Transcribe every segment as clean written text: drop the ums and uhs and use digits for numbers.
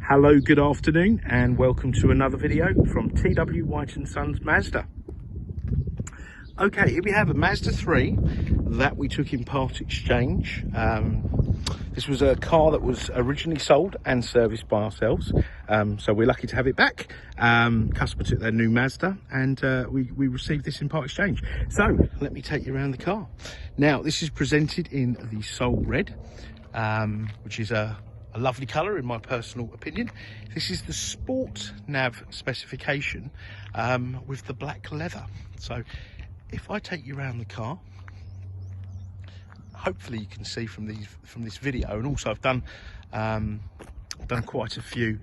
Hello, good afternoon, and welcome to another video from TW White & Sons Mazda. Okay, here we have a Mazda 3 that we took in part exchange. This was a car that was originally sold and serviced by ourselves, so we're lucky to have it back. Customer took their new Mazda, and we received this in part exchange. So let me take you around the car. Now, this is presented in the Soul Red, which is a lovely colour in my personal opinion. This is the Sport Nav specification with the black leather. So if I take you around the car, hopefully you can see from this video, and also I've done quite a few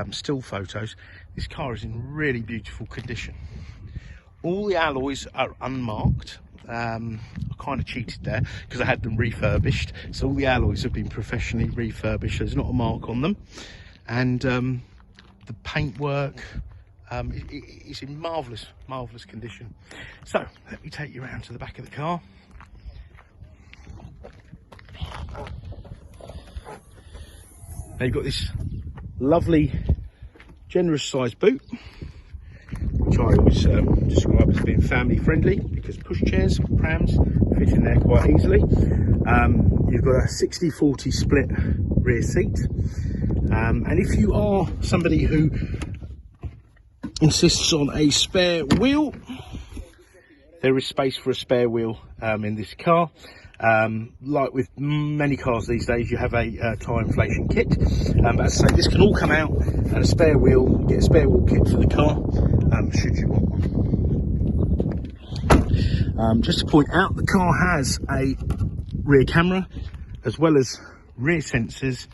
still photos. This car is in really beautiful condition. All the alloys are unmarked. I kind of cheated there because I had them refurbished, so all the alloys have been professionally refurbished. There's not a mark on them, and the paintwork is in marvellous condition. So let me take you around to the back of the car. Now you've got this lovely generous sized boot, which I always describe as being family friendly because pushchairs, prams fit in there quite easily. You've got a 60-40 split rear seat, and if you are somebody who insists on a spare wheel, there is space for a spare wheel in this car. Like with many cars these days, you have a tyre inflation kit, but as I say, this can all come out, and a spare wheel, you get a spare wheel kit for the car, should you want one. Just to point out, the car has a rear camera as well as rear sensors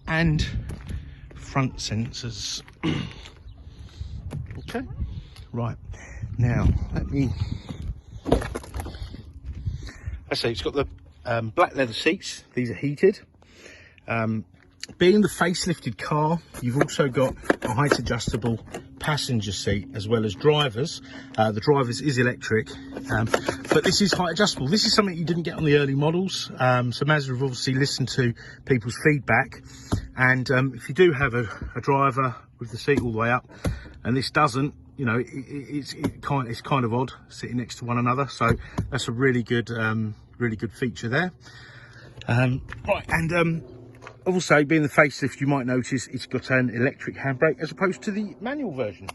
and front sensors. Okay, right, now let me, I say it's got the black leather seats. These are heated. Being the facelifted car, you've also got a height adjustable passenger seat as well as drivers. The drivers is electric, but this is height adjustable. This is something you didn't get on the early models, so Mazda have obviously listened to people's feedback, and if you do have a driver with the seat all the way up and this doesn't, you know, it's kind of odd sitting next to one another, so that's a really good feature there. Right, and also, being the facelift, you might notice it's got an electric handbrake as opposed to the manual version.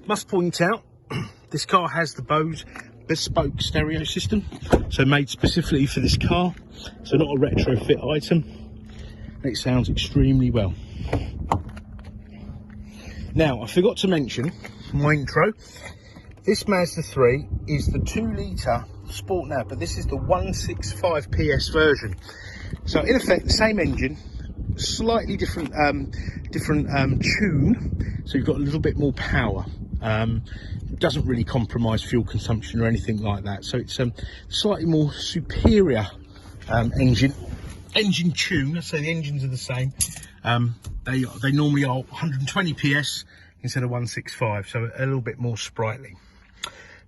Must point out, this car has the BOSE bespoke stereo system, so made specifically for this car, so not a retrofit item. It sounds extremely well. Now, I forgot to mention my intro. This Mazda 3 is the 2-litre Sport Nav, but this is the 165 PS version. So in effect, the same engine, slightly different tune. So you've got a little bit more power. It doesn't really compromise fuel consumption or anything like that. So it's slightly more superior engine tune. Let's say the engines are the same. They normally are 120 PS instead of 165, so a little bit more sprightly.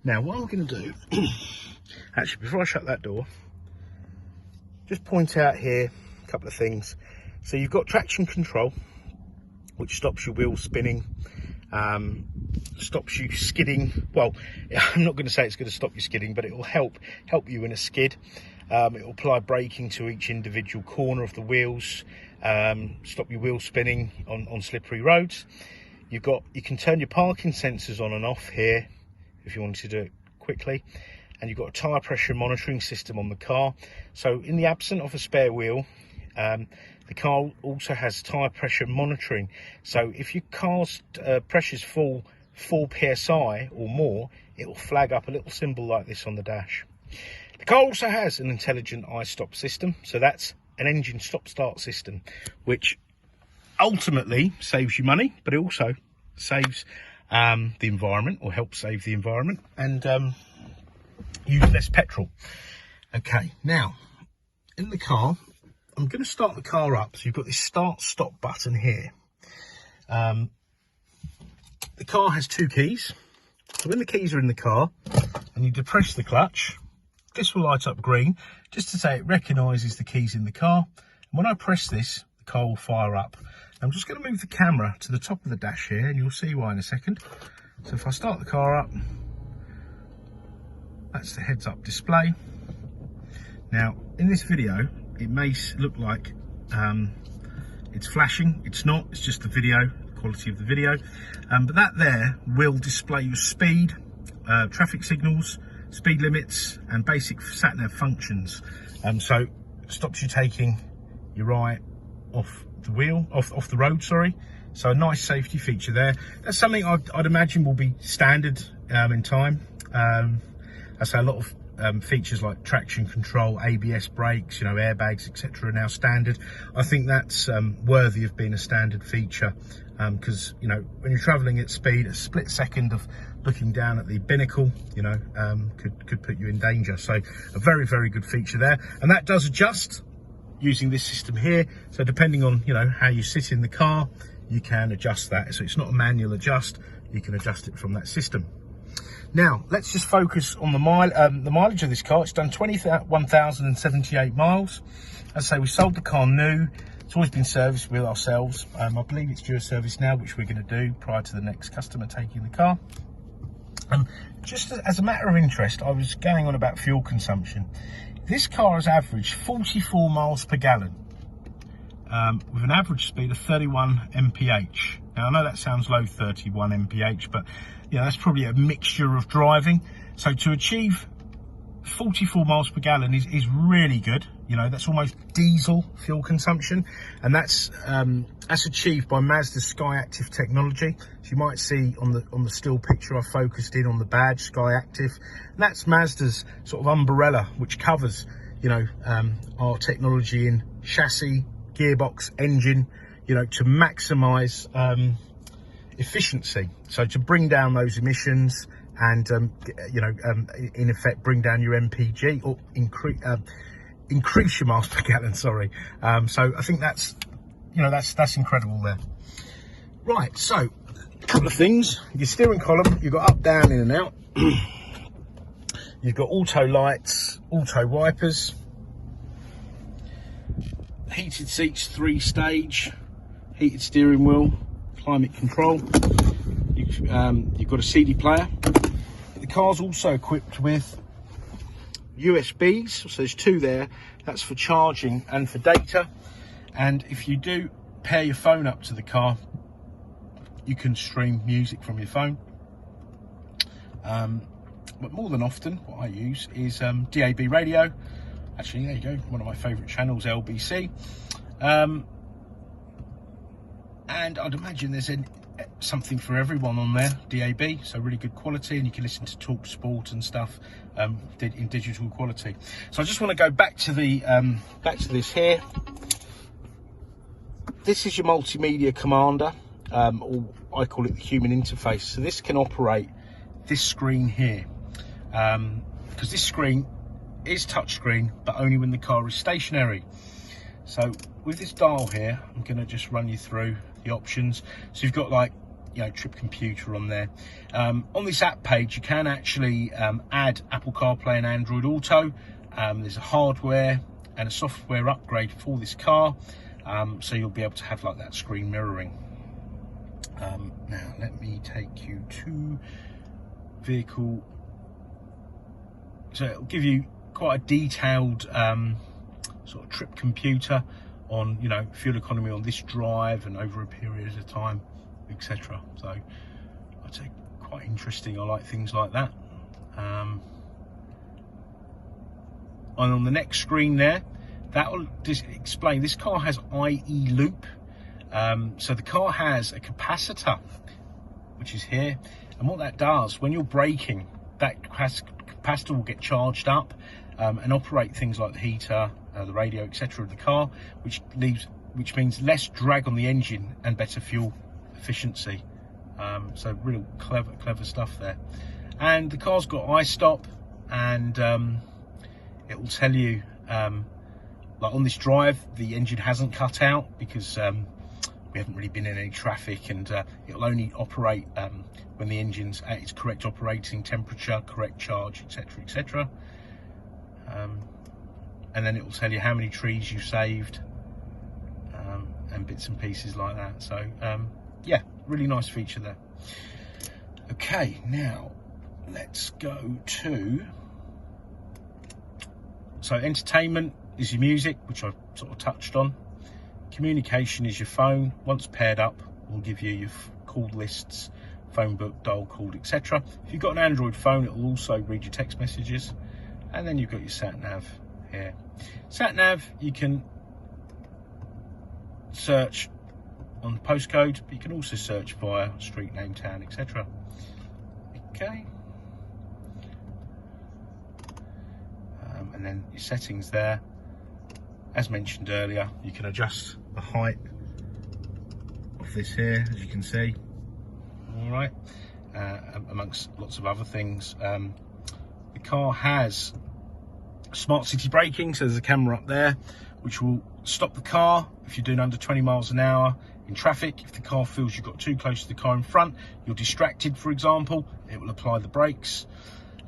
Now, what I'm going to do, actually, before I shut that door, just point out here a couple of things. So you've got traction control, which stops your wheels spinning, stops you skidding. Well, I'm not going to say it's going to stop you skidding, but it will help you in a skid. It will apply braking to each individual corner of the wheels, stop your wheels spinning on slippery roads. You can turn your parking sensors on and off here if you wanted to do it quickly. And you've got a tyre pressure monitoring system on the car. So in the absence of a spare wheel, the car also has tyre pressure monitoring. So if your car's pressures fall 4 psi or more, it will flag up a little symbol like this on the dash. The car also has an intelligent i-stop system. So that's an engine stop-start system, which ultimately saves you money, but it also saves the environment, or helps save the environment, and use less petrol. Okay, now in the car, I'm going to start the car up. So you've got this start-stop button here. The car has 2 keys. So when the keys are in the car and you depress the clutch, this will light up green just to say it recognises the keys in the car. And when I press this, the car will fire up. I'm just going to move the camera to the top of the dash here, and you'll see why in a second. So if I start the car up, that's the heads-up display. Now, in this video, it may look like it's flashing. It's not, it's just the video, quality of the video. But that there will display your speed, traffic signals, speed limits, and basic sat nav functions. So it stops you taking your eye off the wheel, off the road, sorry. So a nice safety feature there. That's something I'd imagine will be standard in time. I say a lot of features like traction control, ABS brakes, you know, airbags, etc. are now standard. I think that's worthy of being a standard feature, because you know, when you're traveling at speed, a split second of looking down at the binnacle, you know, could put you in danger. So a very, very good feature there, and that does adjust using this system here. So depending on, you know, how you sit in the car, you can adjust that. So it's not a manual adjust, you can adjust it from that system. Now let's just focus on the mileage of this car. It's done 21,078 miles. As I say, we sold the car new. It's always been serviced with ourselves. I believe it's due a service now, which we're going to do prior to the next customer taking the car. Just as a matter of interest, I was going on about fuel consumption. This car has averaged 44 miles per gallon with an average speed of 31 mph. Now I know that sounds low, 31 mph, but yeah, that's probably a mixture of driving. So to achieve 44 miles per gallon is really good. You know, that's almost diesel fuel consumption, and that's achieved by Mazda3 SKYACTIV technology. So you might see on the still picture I focused in on the badge, SKYACTIV. And that's Mazda's sort of umbrella, which covers, you know, our technology in chassis, gearbox, engine, you know, to maximise efficiency. So to bring down those emissions and you know, in effect bring down your MPG, or increase your miles per gallon, sorry. So I think that's, you know, that's incredible there. Right, so a couple of things. Your steering column, you've got up, down, in and out. You've got auto lights, auto wipers, heated seats, 3-stage, heated steering wheel, climate control. You've got a CD player. The car's also equipped with USBs, so there's 2 there. That's for charging and for data. And if you do pair your phone up to the car, you can stream music from your phone. But more than often, what I use is DAB radio. Actually, there you go, one of my favourite channels, LBC. And I'd imagine there's something for everyone on there, DAB, so really good quality, and you can listen to Talk Sport and stuff in digital quality. So I just want to go back to the back to this here. This is your multimedia commander, or I call it the human interface. So this can operate this screen here, because this screen is touchscreen, but only when the car is stationary. So with this dial here, I'm going to just run you through the options. So you've got, like, you know, trip computer on there. On this app page, you can actually add Apple CarPlay and Android Auto. There's a hardware and a software upgrade for this car, so you'll be able to have like that screen mirroring. Now let me take you to vehicle. So it'll give you quite a detailed sort of trip computer on, you know, fuel economy on this drive and over a period of time, etc. So I'd say quite interesting. I like things like that. And on the next screen there, that will just explain, this car has IE loop. So the car has a capacitor, which is here, and what that does, when you're braking, that capacitor will get charged up and operate things like the heater, the radio, etc. of the car, which means less drag on the engine and better fuel efficiency. So real clever stuff there. And the car's got iStop, and it will tell you, like on this drive, the engine hasn't cut out because we haven't really been in any traffic, and it'll only operate when the engine's at its correct operating temperature, correct charge, etc., etc. And then it will tell you how many trees you saved, and bits and pieces like that. So yeah, really nice feature there. Okay, now let's go to, so entertainment is your music, which I've sort of touched on. Communication is your phone. Once paired up, will give you your call lists, phone book, dial called, etc. If you've got an Android phone, it will also read your text messages. And then you've got your sat nav here. Sat nav, you can search on the postcode, but you can also search via street name, town, etc. Okay. And then your settings there. As mentioned earlier, you can adjust the height of this here, as you can see. All right, amongst lots of other things. The car has smart city braking, so there's a camera up there which will stop the car if you're doing under 20 miles an hour in traffic. If the car feels you've got too close to the car in front, you're distracted, for example, it will apply the brakes.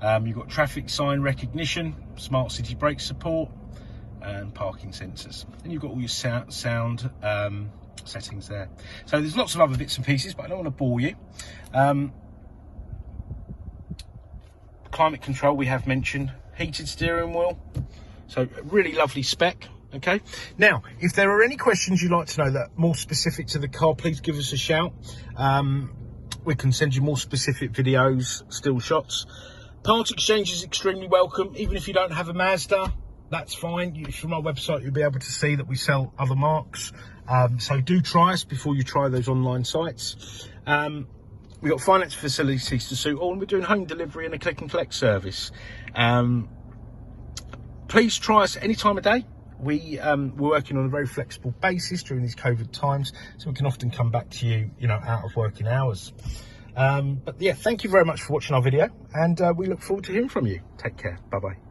You've got traffic sign recognition, smart city brake support, and parking sensors. And you've got all your sound settings there. So there's lots of other bits and pieces, but I don't want to bore you. Climate control we have mentioned, heated steering wheel, so really lovely spec. Okay, now if there are any questions you'd like to know that are more specific to the car, please give us a shout. We can send you more specific videos, still shots. Part exchange is extremely welcome. Even if you don't have a Mazda, that's fine. From our website, you'll be able to see that we sell other marques. So do try us before you try those online sites. We've got finance facilities to suit all, and we're doing home delivery and a click and collect service. Please try us any time of day. We're working on a very flexible basis during these COVID times, so we can often come back to you, out of working hours. But yeah, thank you very much for watching our video, and we look forward to hearing from you. Take care. Bye bye.